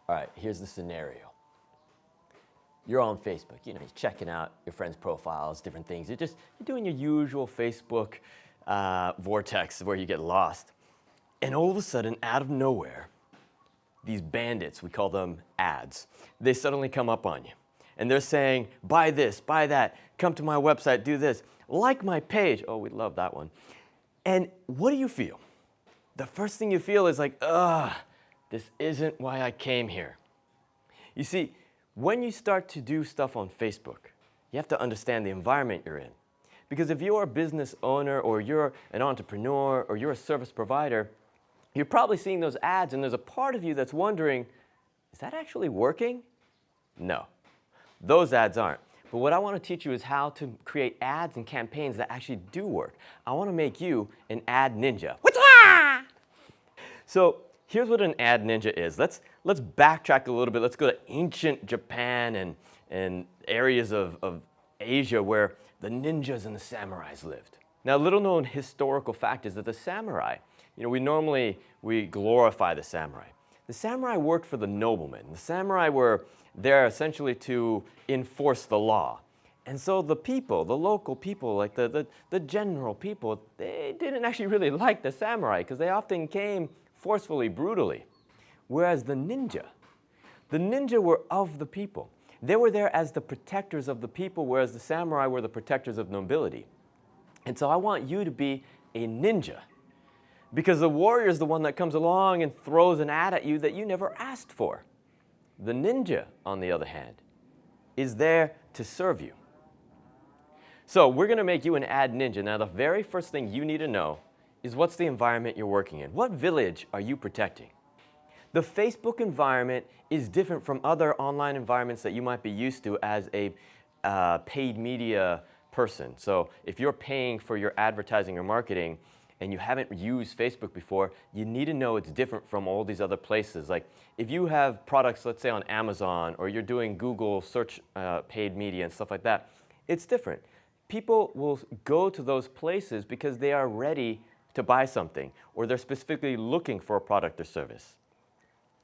All right, here's the scenario. You're on Facebook, you're checking out your friends' profiles, different things. You're doing your usual Facebook vortex where you get lost. And all of a sudden, out of nowhere, these bandits, we call them ads, they suddenly come up on you. And they're saying, buy this, buy that, come to my website, do this, like my page. Oh, we love that one. And what do you feel? The first thing you feel is like, ugh, this isn't why I came here. You see, when you start to do stuff on Facebook, you have to understand the environment you're in. Because if you're a business owner or you're an entrepreneur or you're a service provider, you're probably seeing those ads and there's a part of you that's wondering, is that actually working? No, those ads aren't. But what I want to teach you is how to create ads and campaigns that actually do work. I want to make you an ad ninja. So here's what an ad ninja is. Let's backtrack a little bit. Let's go to ancient Japan and areas of Asia where the ninjas and the samurais lived. Now, little known historical fact is that the samurai, we glorify the samurai. The samurai worked for the noblemen. The samurai were there essentially to enforce the law. And so the people, the local people, like the general people, they didn't actually really like the samurai because they often came forcefully, brutally. Whereas the ninja were of the people. They were there as the protectors of the people, whereas the samurai were the protectors of nobility. And so I want you to be a ninja. Because the warrior is the one that comes along and throws an ad at you that you never asked for. The ninja, on the other hand, is there to serve you. So we're going to make you an ad ninja. Now, the very first thing you need to know is what's the environment you're working in. What village are you protecting? The Facebook environment is different from other online environments that you might be used to as a paid media person. So if you're paying for your advertising or marketing, and you haven't used Facebook before, you need to know it's different from all these other places. Like if you have products, let's say on Amazon, or you're doing Google search paid media and stuff like that, it's different. People will go to those places because they are ready to buy something, or they're specifically looking for a product or service.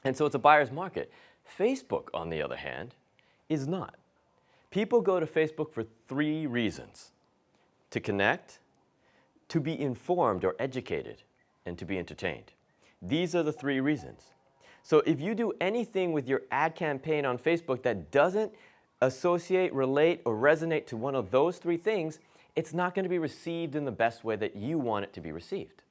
And so it's a buyer's market. Facebook, on the other hand, is not. People go to Facebook for 3 reasons: to connect, to be informed or educated, and to be entertained. These are the 3 reasons. So if you do anything with your ad campaign on Facebook that doesn't associate, relate, or resonate to one of those 3 things, it's not going to be received in the best way that you want it to be received.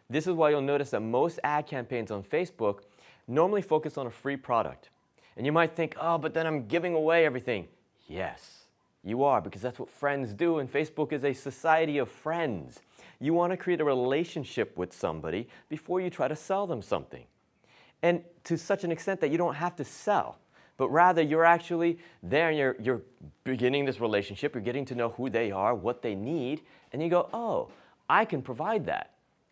This is why you'll notice that most ad campaigns on Facebook normally focus on a free product. And you might think, oh, but then I'm giving away everything. Yes. You are, because that's what friends do, and Facebook is a society of friends. You want to create a relationship with somebody before you try to sell them something. And to such an extent that you don't have to sell, but rather you're actually there and you're beginning this relationship, you're getting to know who they are, what they need, and you go, oh, I can provide that.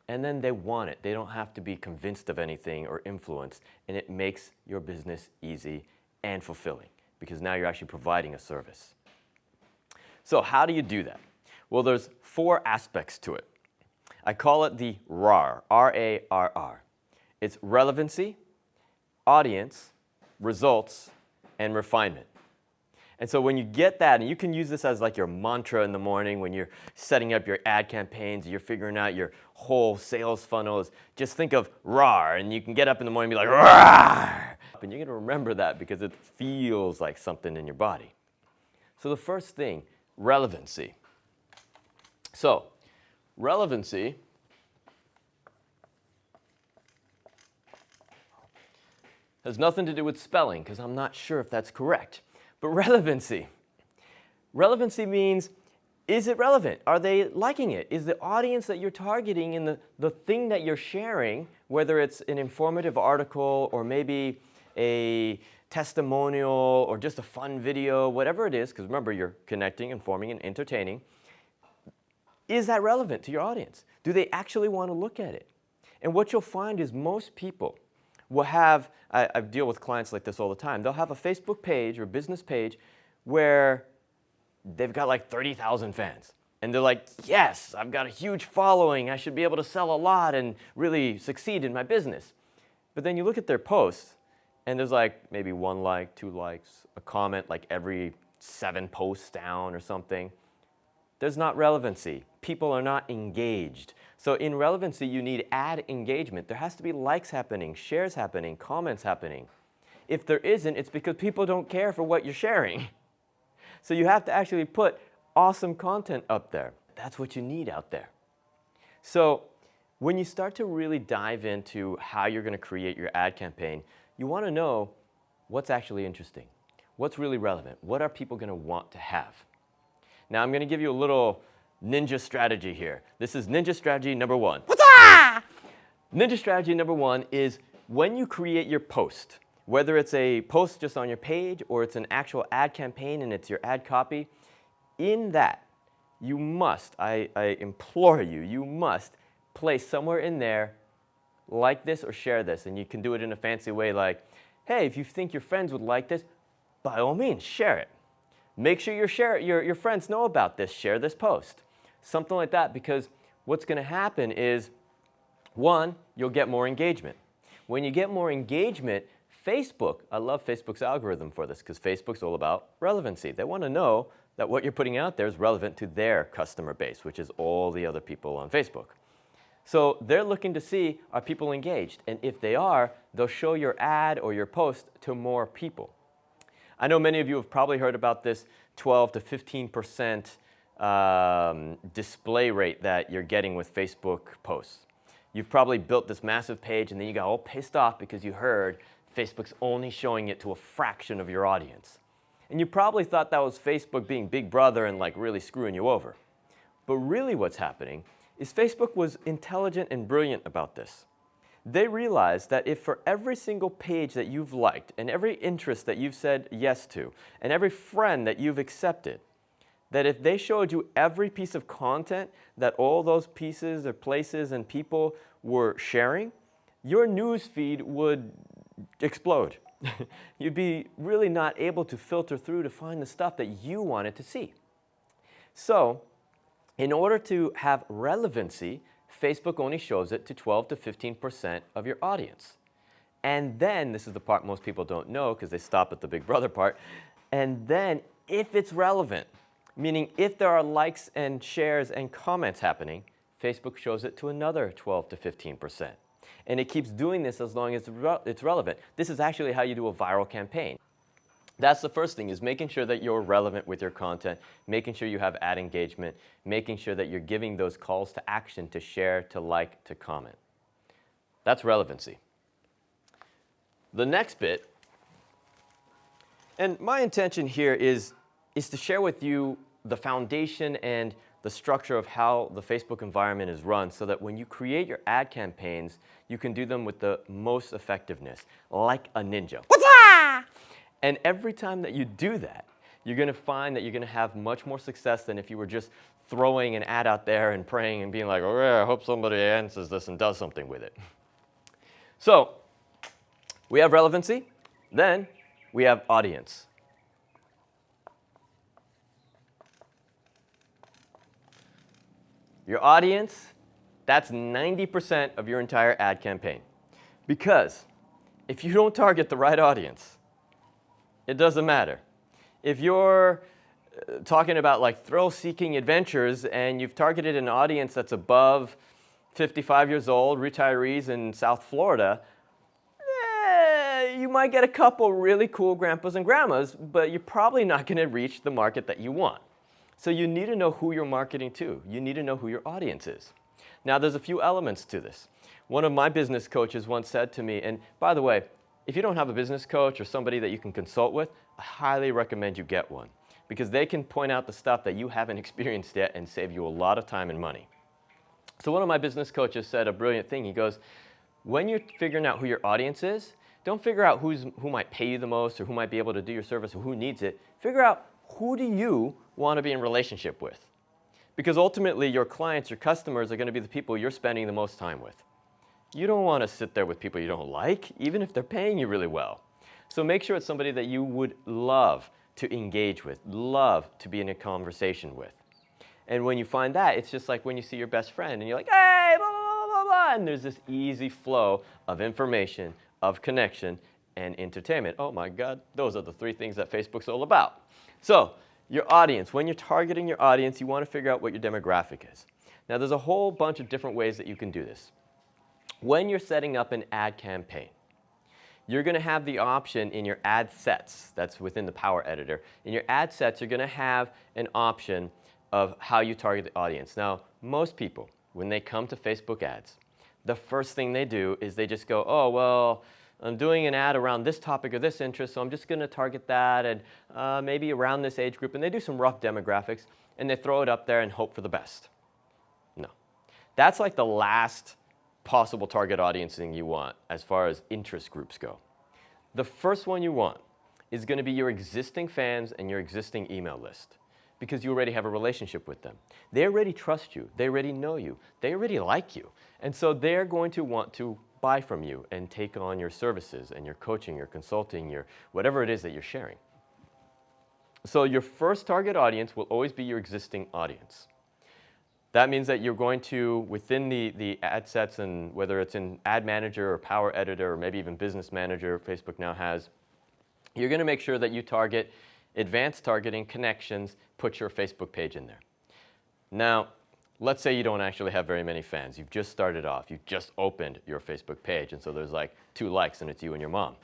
And then they want it. They don't have to be convinced of anything or influenced, and it makes your business easy and fulfilling because now you're actually providing a service. So how do you do that? Well, there's 4 aspects to it. I call it the RAR, R-A-R-R. It's relevancy, audience, results, and refinement. And so when you get that, and you can use this as like your mantra in the morning when you're setting up your ad campaigns, you're figuring out your whole sales funnels, just think of RAR, and you can get up in the morning and be like, RAR! And you're going to remember that because it feels like something in your body. So the first thing, relevancy. So, relevancy has nothing to do with spelling because I'm not sure if that's correct. But relevancy means, is it relevant? Are they liking it? Is the audience that you're targeting in the thing that you're sharing, whether it's an informative article or maybe a testimonial or just a fun video, whatever it is, because remember, you're connecting, informing, and entertaining. Is that relevant to your audience? Do they actually want to look at it? And what you'll find is most people will have, I deal with clients like this all the time, they'll have a Facebook page or business page where they've got like 30,000 fans. And they're like, yes, I've got a huge following, I should be able to sell a lot and really succeed in my business. But then you look at their posts, and there's like maybe 1 like, 2 likes, a comment like every 7 posts down or something, there's not relevancy. People are not engaged. So in relevancy, you need ad engagement. There has to be likes happening, shares happening, comments happening. If there isn't, it's because people don't care for what you're sharing. So you have to actually put awesome content up there. That's what you need out there. So when you start to really dive into how you're going to create your ad campaign, you want to know what's actually interesting, what's really relevant, what are people going to want to have. Now I'm going to give you a little ninja strategy here. This is ninja strategy number 1. Ninja strategy number 1 is when you create your post, whether it's a post just on your page or it's an actual ad campaign and it's your ad copy, in that you must, I implore you, you must place somewhere in there like this or share this. And you can do it in a fancy way like, hey, if you think your friends would like this, by all means, share it. Make sure your friends know about this. Share this post. Something like that, because what's going to happen is, 1, you'll get more engagement. When you get more engagement, Facebook, I love Facebook's algorithm for this because Facebook's all about relevancy. They want to know that what you're putting out there is relevant to their customer base, which is all the other people on Facebook. So they're looking to see, are people engaged? And if they are, they'll show your ad or your post to more people. I know many of you have probably heard about this 12 to 15% display rate that you're getting with Facebook posts. You've probably built this massive page and then you got all pissed off because you heard Facebook's only showing it to a fraction of your audience. And you probably thought that was Facebook being big brother and like really screwing you over. But really what's happening is Facebook was intelligent and brilliant about this. They realized that if for every single page that you've liked and every interest that you've said yes to and every friend that you've accepted, that if they showed you every piece of content that all those pieces or places and people were sharing, your news feed would explode. You'd be really not able to filter through to find the stuff that you wanted to see. So, in order to have relevancy, Facebook only shows it to 12 to 15% of your audience. And then, this is the part most people don't know because they stop at the big brother part, and then if it's relevant, meaning if there are likes and shares and comments happening, Facebook shows it to another 12 to 15%. And it keeps doing this as long as it's relevant. This is actually how you do a viral campaign. That's the first thing, is making sure that you're relevant with your content, making sure you have ad engagement, making sure that you're giving those calls to action to share, to like, to comment. That's relevancy. The next bit, and my intention here is to share with you the foundation and the structure of how the Facebook environment is run so that when you create your ad campaigns, you can do them with the most effectiveness, like a ninja. And every time that you do that, you're going to find that you're going to have much more success than if you were just throwing an ad out there and praying and being like, oh yeah, I hope somebody answers this and does something with it. So we have relevancy, then we have audience. Your audience, that's 90% of your entire ad campaign. Because if you don't target the right audience, it doesn't matter. If you're talking about like thrill-seeking adventures and you've targeted an audience that's above 55 years old, retirees in South Florida, you might get a couple really cool grandpas and grandmas, but you're probably not going to reach the market that you want. So you need to know who you're marketing to. You need to know who your audience is. Now, there's a few elements to this. One of my business coaches once said to me, and by the way, if you don't have a business coach or somebody that you can consult with, I highly recommend you get one because they can point out the stuff that you haven't experienced yet and save you a lot of time and money. So one of my business coaches said a brilliant thing. He goes, when you're figuring out who your audience is, don't figure out who might pay you the most or who might be able to do your service or who needs it. Figure out who do you want to be in relationship with. Because ultimately your clients, your customers are going to be the people you're spending the most time with. You don't want to sit there with people you don't like, even if they're paying you really well. So make sure it's somebody that you would love to engage with, love to be in a conversation with. And when you find that, it's just like when you see your best friend and you're like, hey, blah, blah, blah, blah, blah, and there's this easy flow of information, of connection, and entertainment. Oh my God, those are the three things that Facebook's all about. So your audience, when you're targeting your audience, you want to figure out what your demographic is. Now there's a whole bunch of different ways that you can do this. When you're setting up an ad campaign, you're going to have the option in your ad sets, that's within the Power Editor. In your ad sets, you're going to have an option of how you target the audience. Now, most people, when they come to Facebook ads, the first thing they do is they just go, oh, well, I'm doing an ad around this topic or this interest, so I'm just going to target that and maybe around this age group. And they do some rough demographics, and they throw it up there and hope for the best. No. That's like the last possible target audience thing you want as far as interest groups go. The first one you want is going to be your existing fans and your existing email list, because you already have a relationship with them. They already trust you. They already know you. They already like you. And so they're going to want to buy from you and take on your services and your coaching, your consulting, your whatever it is that you're sharing. So your first target audience will always be your existing audience. That means that you're going to, within the ad sets, and whether it's in Ad Manager or Power Editor or maybe even Business Manager, Facebook now has, you're going to make sure that you target advanced targeting, connections, put your Facebook page in there. Now, let's say you don't actually have very many fans. You've just started off. You just opened your Facebook page, and so there's like 2 likes, and it's you and your mom.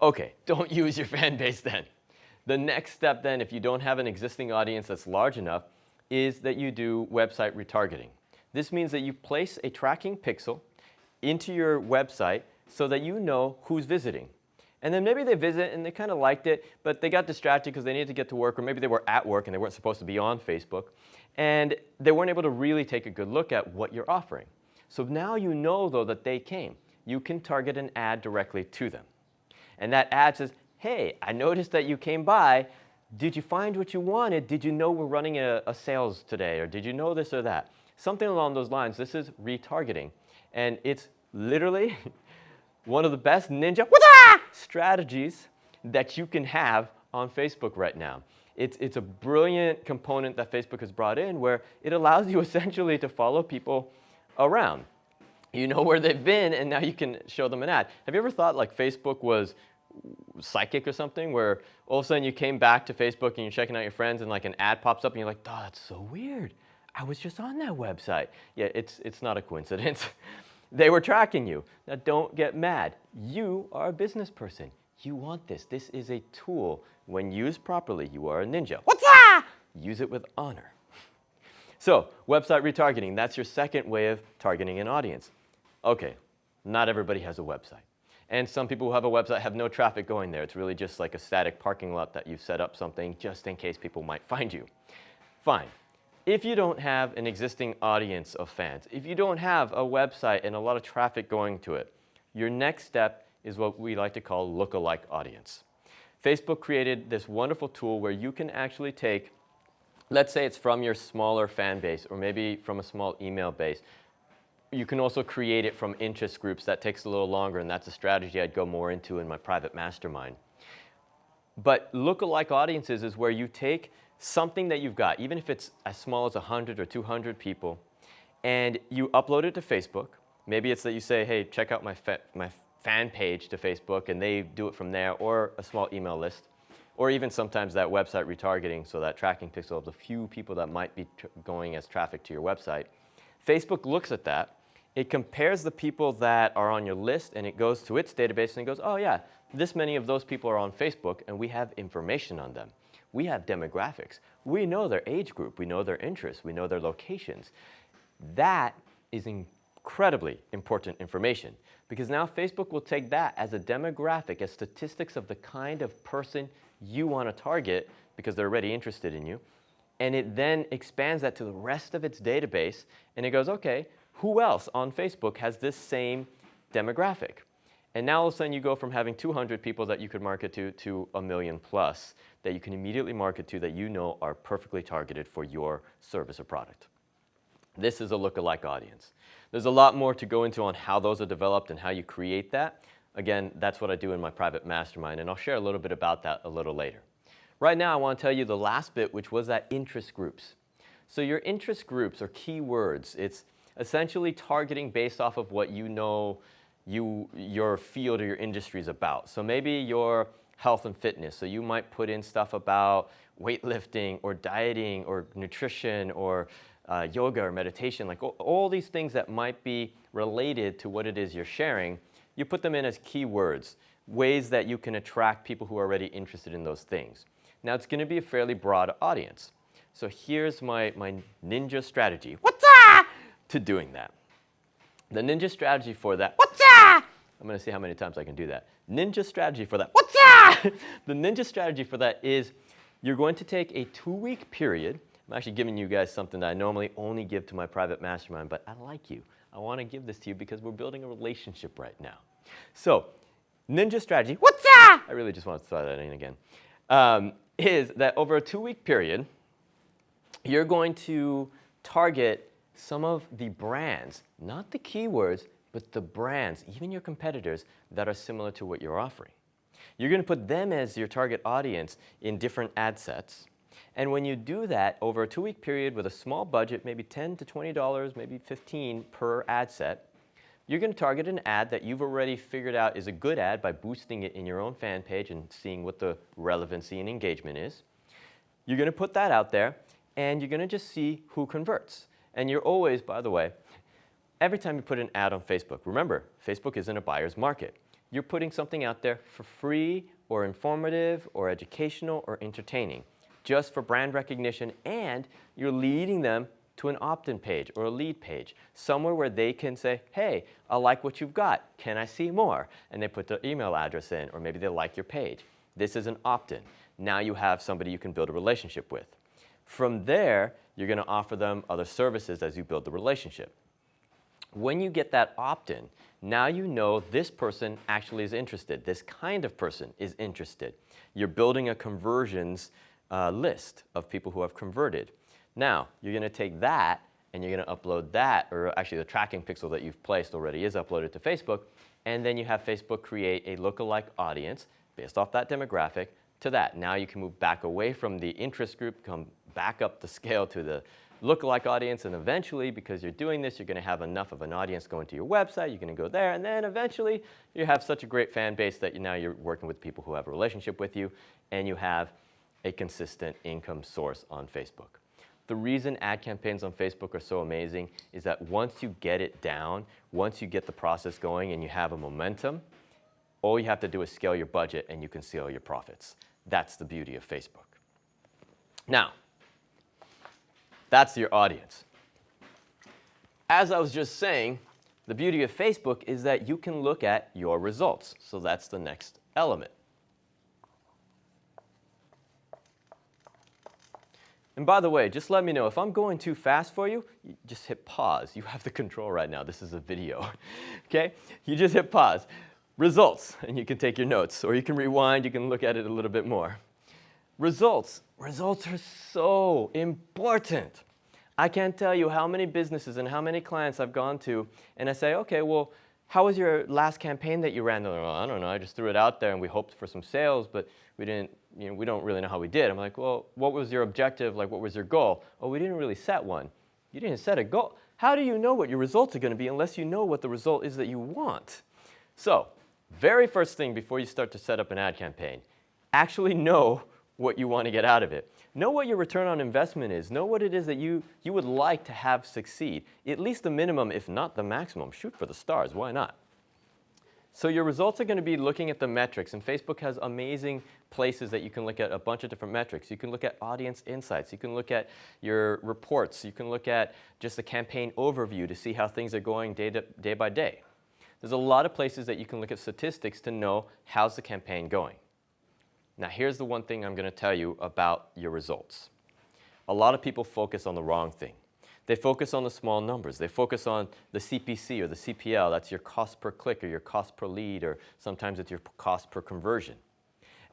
Okay, don't use your fan base then. The next step then, if you don't have an existing audience that's large enough, is that you do website retargeting. This means that you place a tracking pixel into your website so that you know who's visiting. And then maybe they visit and they kind of liked it, but they got distracted because they needed to get to work, or maybe they were at work and they weren't supposed to be on Facebook, and they weren't able to really take a good look at what you're offering. So now you know, though, that they came. You can target an ad directly to them. And that ad says, hey, I noticed that you came by. Did you find what you wanted? Did you know we're running a sales today? Or did you know this or that? Something along those lines. This is retargeting. And it's literally one of the best ninja strategies that you can have on Facebook right now. It's a brilliant component that Facebook has brought in, where it allows you essentially to follow people around. You know where they've been, and now you can show them an ad. Have you ever thought like Facebook was psychic or something, where all of a sudden you came back to Facebook and you're checking out your friends and like an ad pops up and you're like, oh, that's so weird. I was just on that website. Yeah, it's not a coincidence. They were tracking you. Now don't get mad. You are a business person. You want this. This is a tool. When used properly, you are a ninja. What's that? Use it with honor. So website retargeting, that's your second way of targeting an audience. Okay, not everybody has a website. And some people who have a website have no traffic going there. It's really just like a static parking lot that you've set up something just in case people might find you. Fine. If you don't have an existing audience of fans, if you don't have a website and a lot of traffic going to it, your next step is what we like to call lookalike audience. Facebook created this wonderful tool where you can actually take, let's say it's from your smaller fan base or maybe from a small email base. You can also create it from interest groups. That takes a little longer, and that's a strategy I'd go more into in my private mastermind. But lookalike audiences is where you take something that you've got, even if it's as small as 100 or 200 people, and you upload it to Facebook. Maybe it's that you say, hey, check out my fan page to Facebook, and they do it from there, or a small email list, or even sometimes that website retargeting, so that tracking pixel of the few people that might be going as traffic to your website. Facebook looks at that. It compares the people that are on your list, and it goes to its database and it goes, oh yeah, this many of those people are on Facebook, and we have information on them. We have demographics. We know their age group. We know their interests. We know their locations. That is incredibly important information, because now Facebook will take that as a demographic, as statistics of the kind of person you want to target because they're already interested in you, and it then expands that to the rest of its database, and it goes, okay, who else on Facebook has this same demographic? And now all of a sudden you go from having 200 people that you could market to 1 million plus that you can immediately market to, that you know are perfectly targeted for your service or product. This is a lookalike audience. There's a lot more to go into on how those are developed and how you create that. Again, that's what I do in my private mastermind, and I'll share a little bit about that a little later. Right now I want to tell you the last bit, which was that interest groups. So your interest groups are keywords. It's essentially targeting based off of what you know your field or your industry is about. So maybe your health and fitness. So you might put in stuff about weightlifting or dieting or nutrition or yoga or meditation, like all these things that might be related to what it is you're sharing. You put them in as keywords, ways that you can attract people who are already interested in those things. Now it's going to be a fairly broad audience. So here's my ninja strategy. What's that? To doing that. The ninja strategy for that. What's that? I'm going to see how many times I can do that. Ninja strategy for that. What's that? The ninja strategy for that is you're going to take a 2-week period. I'm actually giving you guys something that I normally only give to my private mastermind, but I like you. I want to give this to you because we're building a relationship right now. So, ninja strategy. What's that? I really just want to throw that in again. Is that over a 2-week period, you're going to target some of the brands, not the keywords, but the brands, even your competitors, that are similar to what you're offering. You're going to put them as your target audience in different ad sets. And when you do that over a 2-week period with a small budget, maybe $10 to $20, maybe $15 per ad set, you're going to target an ad that you've already figured out is a good ad by boosting it in your own fan page and seeing what the relevancy and engagement is. You're going to put that out there, and you're going to just see who converts. And you're always, by the way, every time you put an ad on Facebook, remember, Facebook isn't a buyer's market. You're putting something out there for free or informative or educational or entertaining, just for brand recognition, and you're leading them to an opt-in page or a lead page, somewhere where they can say, hey, I like what you've got. Can I see more? And they put their email address in, or maybe they like your page. This is an opt-in. Now you have somebody you can build a relationship with. From there, you're going to offer them other services as you build the relationship. When you get that opt-in, now you know this person actually is interested. This kind of person is interested. You're building a conversions list of people who have converted. Now, you're going to take that and you're going to upload that, or actually the tracking pixel that you've placed already is uploaded to Facebook, and then you have Facebook create a lookalike audience based off that demographic to that. Now you can move back away from the interest group, come back up the scale to the lookalike audience, and eventually, because you're doing this, you're going to have enough of an audience going to your website, you're going to go there, and then eventually you have such a great fan base that now you're working with people who have a relationship with you, and you have a consistent income source on Facebook. The reason ad campaigns on Facebook are so amazing is that once you get it down, once you get the process going and you have a momentum, all you have to do is scale your budget and you can scale your profits. That's the beauty of Facebook. Now, that's your audience. As I was just saying, the beauty of Facebook is that you can look at your results. So that's the next element. And by the way, just let me know, if I'm going too fast for you, just hit pause. You have the control right now. This is a video, okay? You just hit pause. Results, and you can take your notes, or you can rewind, you can look at it a little bit more. Results are so important. I can't tell you how many businesses and how many clients I've gone to, and I say, okay, well, how was your last campaign that you ran? They're like, well, I don't know, I just threw it out there and we hoped for some sales, but we didn't, we don't really know how we did. I'm like, well, what was your objective? Like, what was your goal? Oh, we didn't really set one. You didn't set a goal. How do you know what your results are going to be unless you know what the result is that you want? So, very first thing before you start to set up an ad campaign, actually know what you want to get out of it. Know what your return on investment is. Know what it is that you would like to have succeed. At least the minimum, if not the maximum. Shoot for the stars. Why not? So your results are going to be looking at the metrics, and Facebook has amazing places that you can look at a bunch of different metrics. You can look at audience insights. You can look at your reports. You can look at just the campaign overview to see how things are going day by day. There's a lot of places that you can look at statistics to know how's the campaign going. Now, here's the one thing I'm going to tell you about your results. A lot of people focus on the wrong thing. They focus on the small numbers. They focus on the CPC or the CPL. That's your cost per click or your cost per lead, or sometimes it's your cost per conversion.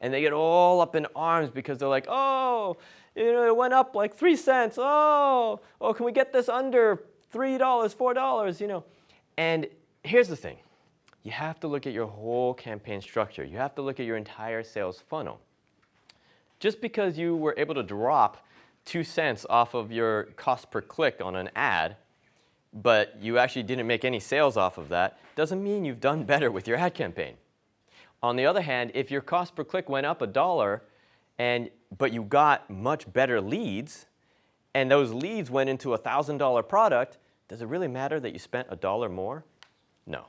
And they get all up in arms because they're like, oh, it went up like 3 cents. Oh, can we get this under $3, $4, And here's the thing. You have to look at your whole campaign structure. You have to look at your entire sales funnel. Just because you were able to drop 2 cents off of your cost per click on an ad but you actually didn't make any sales off of that, doesn't mean you've done better with your ad campaign. On the other hand, if your cost per click went up $1, but you got much better leads, and those leads went into a $1,000 product, does it really matter that you spent $1 more? No.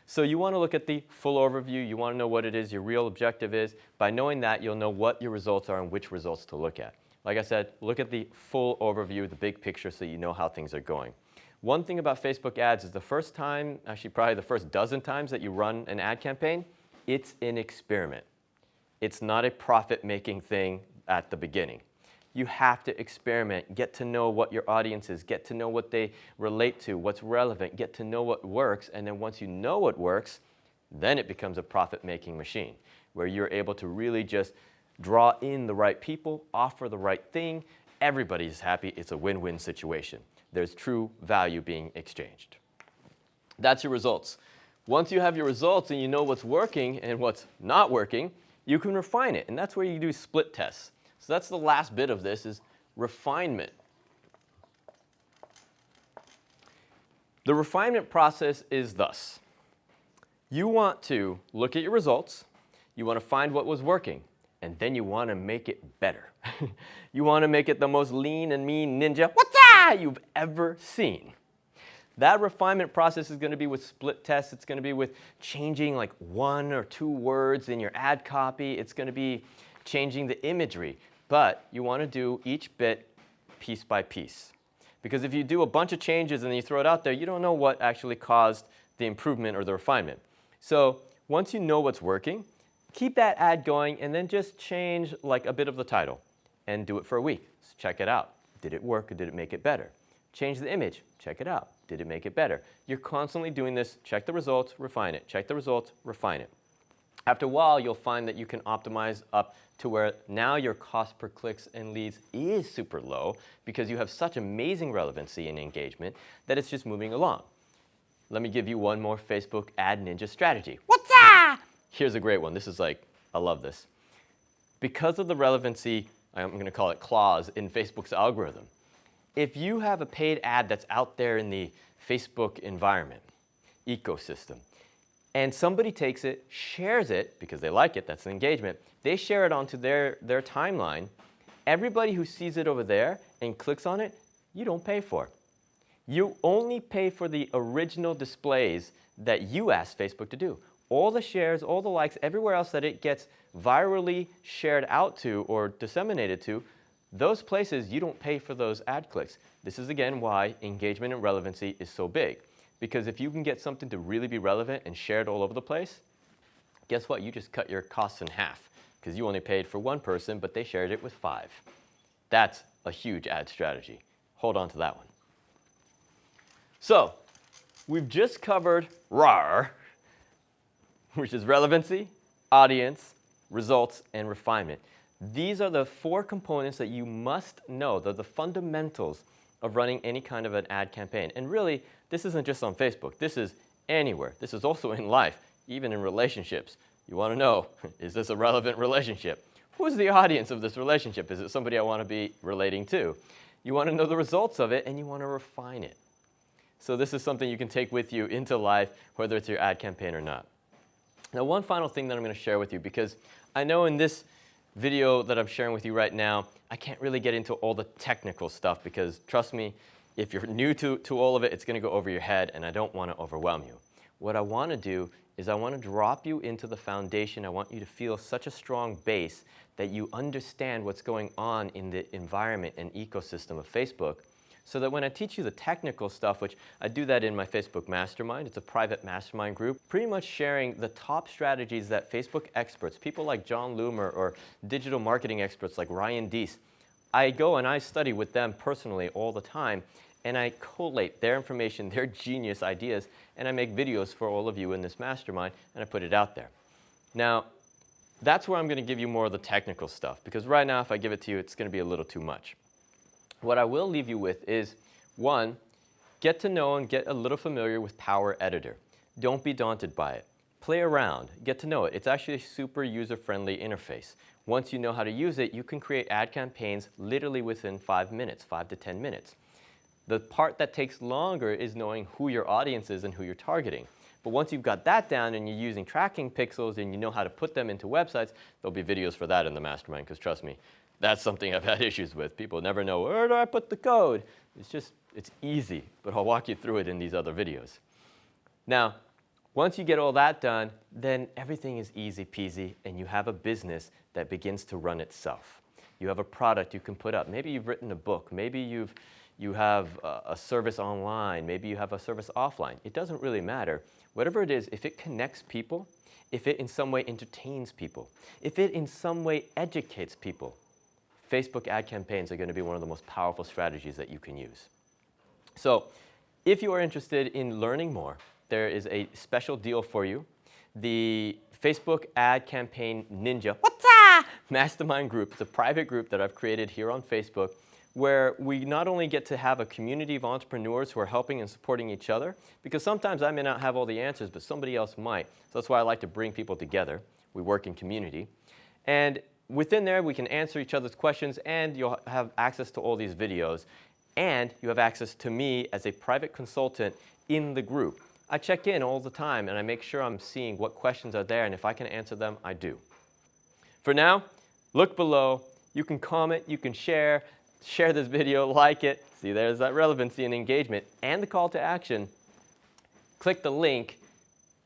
So you want to look at the full overview. You want to know what it is your real objective is. By knowing that, you'll know what your results are and which results to look at. Like I said, look at the full overview, the big picture, so you know how things are going. One thing about Facebook ads is the first time, actually probably the first dozen times that you run an ad campaign, it's an experiment. It's not a profit-making thing at the beginning. You have to experiment, get to know what your audience is, get to know what they relate to, what's relevant, get to know what works, and then once you know what works, then it becomes a profit-making machine where you're able to really just draw in the right people, offer the right thing, everybody's happy, it's a win-win situation. There's true value being exchanged. That's your results. Once you have your results and you know what's working and what's not working, you can refine it, and that's where you do split tests. So that's the last bit of this, is refinement. The refinement process is thus. You want to look at your results, you want to find what was working, and then you want to make it better. You want to make it the most lean and mean ninja you've ever seen. That refinement process is going to be with split tests. It's going to be with changing like 1 or 2 words in your ad copy. It's going to be changing the imagery. But you want to do each bit piece by piece. Because if you do a bunch of changes and then you throw it out there, you don't know what actually caused the improvement or the refinement. So once you know what's working, keep that ad going and then just change like a bit of the title and do it for a week. So check it out. Did it work or did it make it better? Change the image. Check it out. Did it make it better? You're constantly doing this. Check the results, refine it. Check the results, refine it. After a while, you'll find that you can optimize up to where now your cost per clicks and leads is super low because you have such amazing relevancy and engagement that it's just moving along. Let me give you one more Facebook Ad Ninja strategy. What's that? Here's a great one. This is like, I love this. Because of the relevancy, I'm going to call it clause, in Facebook's algorithm, if you have a paid ad that's out there in the Facebook environment, ecosystem, and somebody takes it, shares it, because they like it, that's an engagement, they share it onto their timeline, everybody who sees it over there and clicks on it, you don't pay for. You only pay for the original displays that you asked Facebook to do. All the shares, all the likes, everywhere else that it gets virally shared out to or disseminated to, those places you don't pay for those ad clicks. This is again why engagement and relevancy is so big. Because if you can get something to really be relevant and shared all over the place, guess what? You just cut your costs in half because you only paid for 1 person, but they shared it with 5. That's a huge ad strategy. Hold on to that one. So we've just covered RAR, which is relevancy, audience, results, and refinement. These are the 4 components that you must know. They're the fundamentals of running any kind of an ad campaign. And really, this isn't just on Facebook. This is anywhere. This is also in life, even in relationships. You want to know, is this a relevant relationship? Who's the audience of this relationship? Is it somebody I want to be relating to? You want to know the results of it, and you want to refine it. So this is something you can take with you into life, whether it's your ad campaign or not. Now, one final thing that I'm going to share with you, because I know in this video that I'm sharing with you right now, I can't really get into all the technical stuff because, trust me, if you're new to all of it, it's going to go over your head, and I don't want to overwhelm you. What I want to do is I want to drop you into the foundation. I want you to feel such a strong base that you understand what's going on in the environment and ecosystem of Facebook, so that when I teach you the technical stuff, which I do that in my Facebook Mastermind, it's a private mastermind group, pretty much sharing the top strategies that Facebook experts, people like John Loomer or digital marketing experts like Ryan Deese, I go and I study with them personally all the time, and I collate their information, their genius ideas, and I make videos for all of you in this mastermind, and I put it out there. Now, that's where I'm going to give you more of the technical stuff, because right now if I give it to you, it's going to be a little too much. What I will leave you with is, 1, get to know and get a little familiar with Power Editor. Don't be daunted by it. Play around, get to know it. It's actually a super user-friendly interface. Once you know how to use it, you can create ad campaigns literally within 5 minutes, 5 to 10 minutes. The part that takes longer is knowing who your audience is and who you're targeting. But once you've got that down and you're using tracking pixels and you know how to put them into websites, there'll be videos for that in the mastermind, because trust me, that's something I've had issues with. People never know, where do I put the code? It's easy, but I'll walk you through it in these other videos. Now, once you get all that done, then everything is easy peasy and you have a business that begins to run itself. You have a product you can put up. Maybe you've written a book. Maybe you have a service online. Maybe you have a service offline. It doesn't really matter. Whatever it is, if it connects people, if it in some way entertains people, if it in some way educates people, Facebook ad campaigns are going to be one of the most powerful strategies that you can use. So if you are interested in learning more, there is a special deal for you. The Facebook Ad Campaign Ninja Mastermind Group. It's a private group that I've created here on Facebook, where we not only get to have a community of entrepreneurs who are helping and supporting each other, because sometimes I may not have all the answers, but somebody else might. So that's why I like to bring people together. We work in community. And within there, we can answer each other's questions, and you'll have access to all these videos. And you have access to me as a private consultant in the group. I check in all the time, and I make sure I'm seeing what questions are there, and if I can answer them, I do. For now, look below. You can comment, you can share this video, like it. See, there's that relevancy and engagement, and the call to action. Click the link,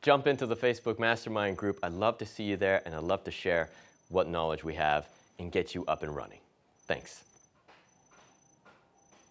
jump into the Facebook Mastermind group. I'd love to see you there, and I'd love to share what knowledge we have and get you up and running. Thanks.